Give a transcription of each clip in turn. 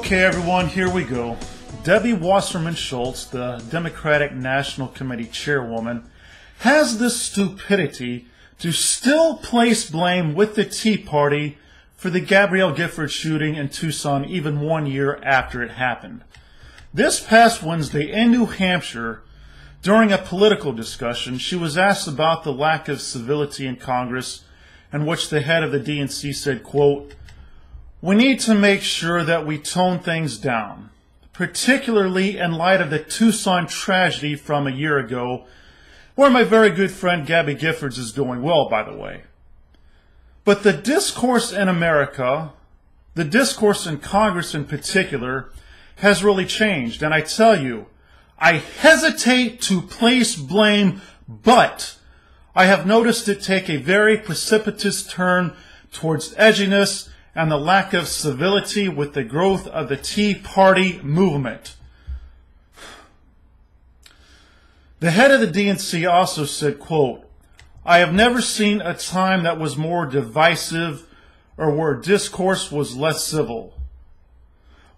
Okay, everyone, here we go. Debbie Wasserman-Schultz, the Democratic National Committee chairwoman, has the stupidity to still place blame with the Tea Party for the Gabrielle Giffords shooting in Tucson even 1 year after it happened. This past Wednesday in New Hampshire, during a political discussion, she was asked about the lack of civility in Congress, in which the head of the DNC said, quote, "We need to make sure that we tone things down, particularly in light of the Tucson tragedy from a year ago, where my very good friend Gabby Giffords is doing well, by the way. But the discourse in America, the discourse in Congress in particular, has really changed. And I tell you, I hesitate to place blame, but I have noticed it take a very precipitous turn towards edginess and the lack of civility with the growth of the Tea Party movement." The head of the DNC also said, quote, "I have never seen a time that was more divisive or where discourse was less civil.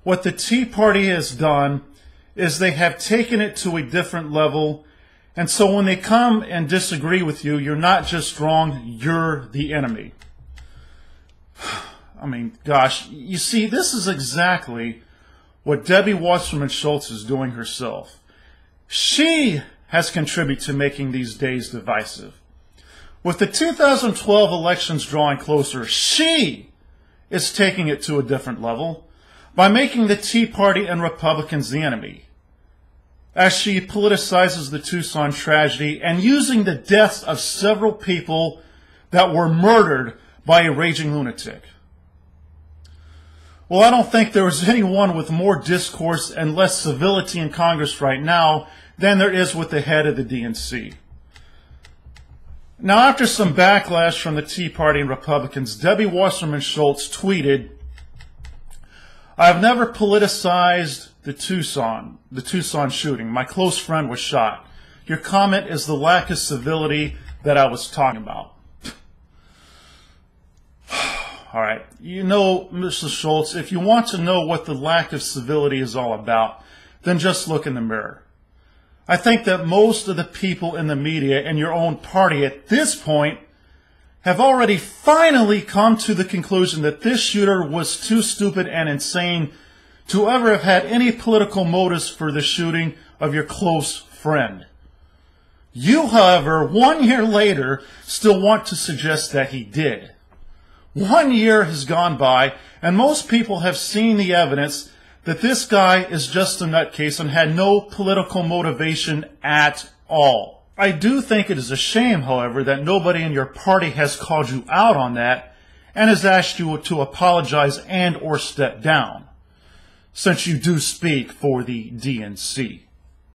What the Tea Party has done is they have taken it to a different level, and so when they come and disagree with you, you're not just wrong, you're the enemy." I mean, gosh, you see, this is exactly what Debbie Wasserman-Schultz is doing herself. She has contributed to making these days divisive. With the 2012 elections drawing closer, she is taking it to a different level by making the Tea Party and Republicans the enemy, as she politicizes the Tucson tragedy and using the deaths of several people that were murdered by a raging lunatic. Well, I don't think there is anyone with more discourse and less civility in Congress right now than there is with the head of the DNC. Now, after some backlash from the Tea Party and Republicans, Debbie Wasserman-Schultz tweeted, "I have never politicized the Tucson shooting. My close friend was shot. Your comment is the lack of civility that I was talking about." All right, you know, Mrs. Schultz, if you want to know what the lack of civility is all about, then just look in the mirror. I think that most of the people in the media and your own party at this point have already finally come to the conclusion that this shooter was too stupid and insane to ever have had any political motives for the shooting of your close friend. You, however, 1 year later, still want to suggest that he did. 1 year has gone by, and most people have seen the evidence that this guy is just a nutcase and had no political motivation at all. I do think it is a shame, however, that nobody in your party has called you out on that and has asked you to apologize and or step down, since you do speak for the DNC.